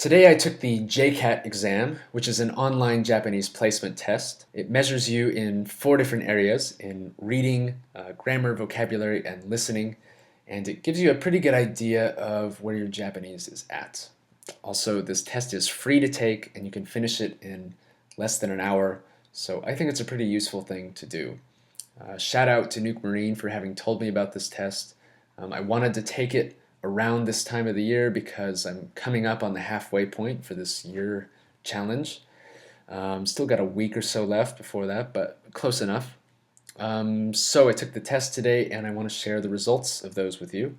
Today I took the JCAT exam, which is an online Japanese placement test. It measures you in 4 different areas in reading, grammar, vocabulary, and listening, and it gives you a pretty good idea of where your Japanese is at. Also, this test is free to take and you can finish it in less than an hour, so I think it's a pretty useful thing to do. Shout out to Nuke Marine for having told me about this test. I wanted to take it around this time of the year because I'm coming up on the halfway point for this year challenge. Still got a week or so left before that, but close enough. So I took the test today and I want to share the results of those with you.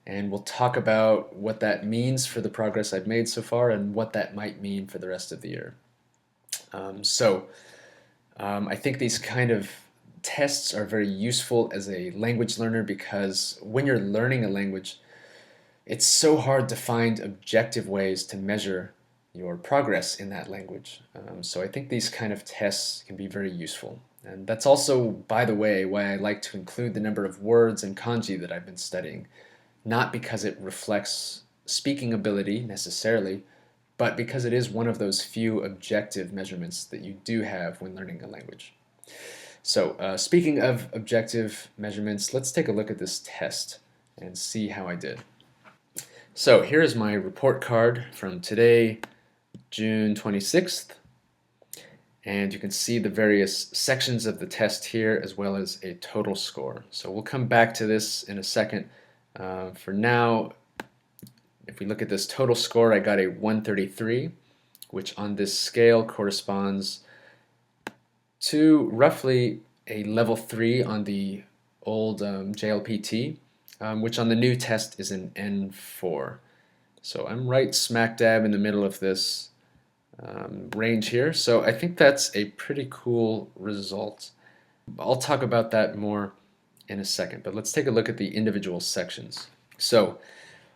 And we'll talk about what that means for the progress I've made so far and what that might mean for the rest of the year. I think these kind of tests are very useful as a language learner because when you're learning a language, it's so hard to find objective ways to measure your progress in that language. So I think these kind of tests can be very useful. And that's also, by the way, why I like to include the number of words and kanji that I've been studying. Not because it reflects speaking ability necessarily, but because it is one of those few objective measurements that you do have when learning a language. So speaking of objective measurements, let's take a look at this test and see how I did. So here is my report card from today, June 26th, and you can see the various sections of the test here as well as a total score. So we'll come back to this in a second. For now, if we look at this total score, I got a 133, which on this scale corresponds to roughly a level 3 on the old JLPT, which on the new test is an N4. So I'm right smack dab in the middle of this range here. So I think that's a pretty cool result. I'll talk about that more in a second, but let's take a look at the individual sections. So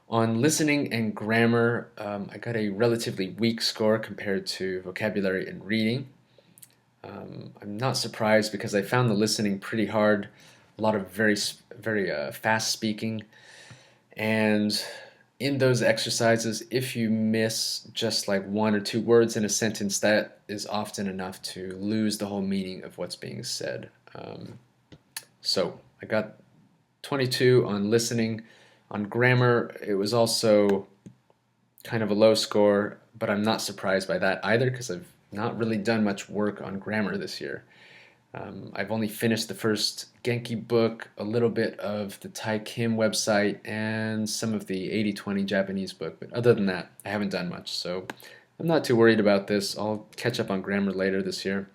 on listening and grammar, I got a relatively weak score compared to vocabulary and reading. I'm not surprised because I found the listening pretty hard, a lot of very fast speaking, and in those exercises, if you miss just like 1 or 2 words in a sentence, that is often enough to lose the whole meaning of what's being said. So I got 22 on listening. On grammar, it was also kind of a low score, but I'm not surprised by that either because I've not really done much work on grammar this year. I've only finished the first Genki book, a little bit of the Tai Kim website, and some of the 80/20 Japanese book, but other than that, I haven't done much, so I'm not too worried about this. I'll catch up on grammar later this year.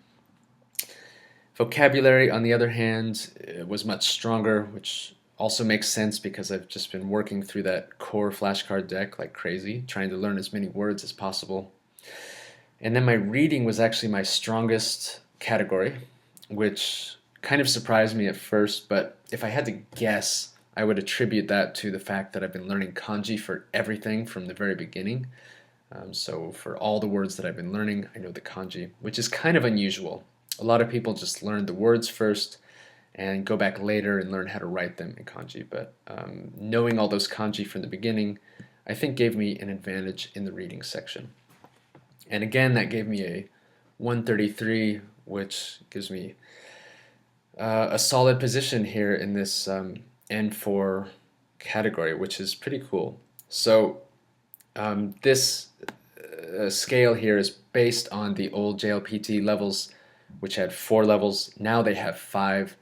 Vocabulary, on the other hand, was much stronger, which also makes sense because I've just been working through that core flashcard deck like crazy, trying to learn as many words as possible. And then my reading was actually my strongest category, which kind of surprised me at first, but if I had to guess, I would attribute that to the fact that I've been learning kanji for everything from the very beginning. So for all the words that I've been learning, I know the kanji, which is kind of unusual. A lot of people just learn the words first and go back later and learn how to write them in kanji, but knowing all those kanji from the beginning, I think gave me an advantage in the reading section. And again, that gave me a 133, which gives me a solid position here in this N4 category, which is pretty cool. So this scale here is based on the old JLPT levels, which had 4 levels. Now they have 5.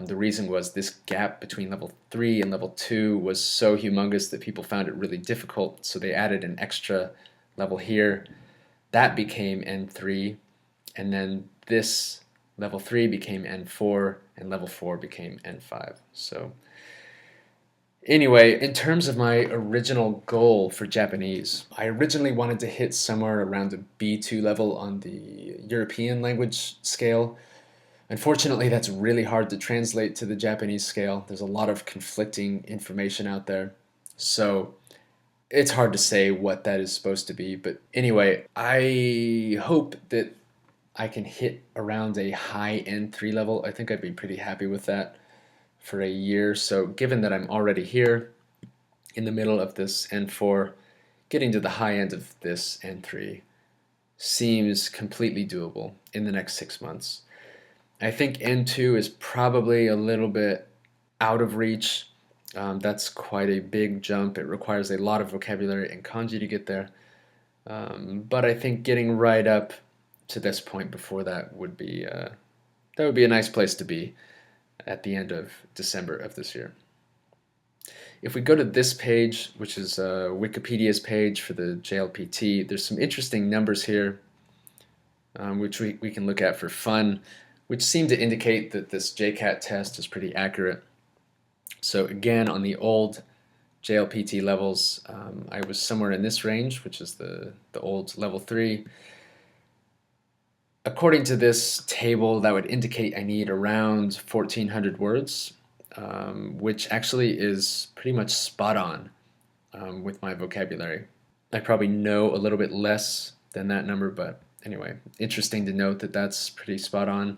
The reason was this gap between level 3 and level 2 was so humongous that people found it really difficult, so they added an extra level here. That became N3, and then this level 3 became N4, and level 4 became N5. So anyway, in terms of my original goal for Japanese, I originally wanted to hit somewhere around the B2 level on the European language scale. Unfortunately, that's really hard to translate to the Japanese scale. There's a lot of conflicting information out there. So it's hard to say what that is supposed to be. But anyway, I hope that I can hit around a high N3 level. I think I'd be pretty happy with that for a year. So given that I'm already here in the middle of this N4, getting to the high end of this N3 seems completely doable in the next 6 months. I think N2 is probably a little bit out of reach. That's quite a big jump. It requires a lot of vocabulary and kanji to get there. But I think getting right up to this point before that would be a nice place to be at the end of December of this year. If we go to this page, which is Wikipedia's page for the JLPT, there's some interesting numbers here, which we can look at for fun, which seem to indicate that this JCAT test is pretty accurate. So again, on the old JLPT levels, I was somewhere in this range, which is the old level 3. According to this table, that would indicate I need around 1,400 words, which actually is pretty much spot on with my vocabulary. I probably know a little bit less than that number, but anyway, interesting to note that that's pretty spot on.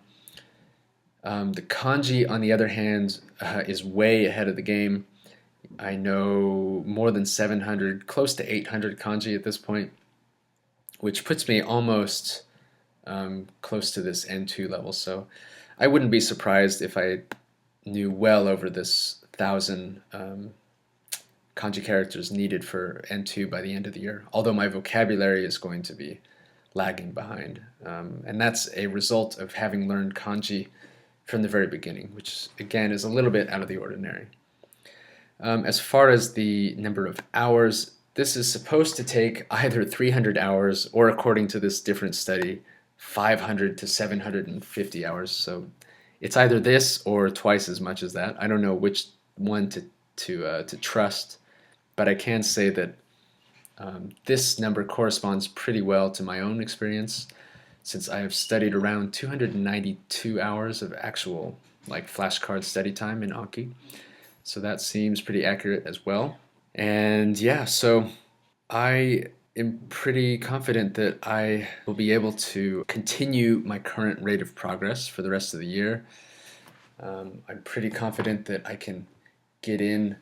The kanji, on the other hand, is way ahead of the game. I know more than 700, close to 800 kanji at this point, which puts me almost close to this N2 level. So I wouldn't be surprised if I knew well over this 1,000 kanji characters needed for N2 by the end of the year, although my vocabulary is going to be lagging behind. And that's a result of having learned kanji from the very beginning, which again is a little bit out of the ordinary. As far as the number of hours, this is supposed to take either 300 hours or, according to this different study, 500 to 750 hours. So it's either this or twice as much as that. I don't know which one to trust, but I can say that this number corresponds pretty well to my own experience, since I have studied around 292 hours of actual flashcard study time in Anki. So that seems pretty accurate as well. And yeah, so I am pretty confident that I will be able to continue my current rate of progress for the rest of the year. I'm pretty confident that I can get in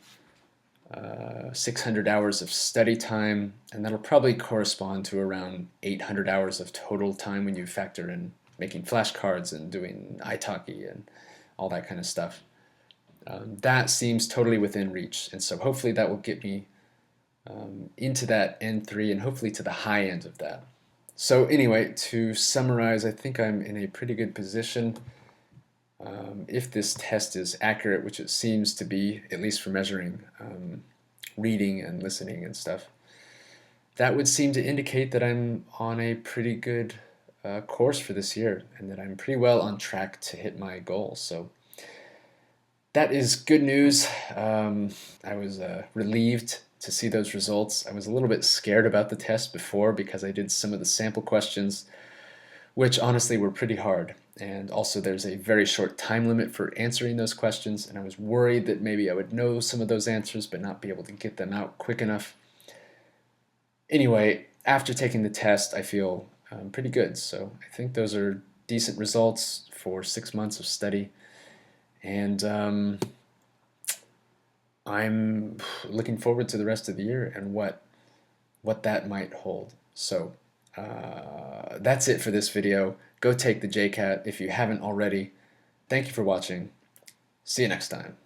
600 hours of study time, and that'll probably correspond to around 800 hours of total time when you factor in making flashcards and doing italki and all that kind of stuff. That seems totally within reach, and so hopefully that will get me into that N3 and hopefully to the high end of that. So anyway, to summarize, I think I'm in a pretty good position. If this test is accurate, which it seems to be, at least for measuring reading and listening and stuff, that would seem to indicate that I'm on a pretty good course for this year and that I'm pretty well on track to hit my goal. So that is good news. I was relieved to see those results. I was a little bit scared about the test before because I did some of the sample questions, which honestly were pretty hard. And also there's a very short time limit for answering those questions, and I was worried that maybe I would know some of those answers but not be able to get them out quick enough. Anyway, after taking the test, I feel pretty good. So I think those are decent results for 6 months of study. And I'm looking forward to the rest of the year and what that might hold. So that's it for this video. Go take the JCAT if you haven't already. Thank you for watching. See you next time.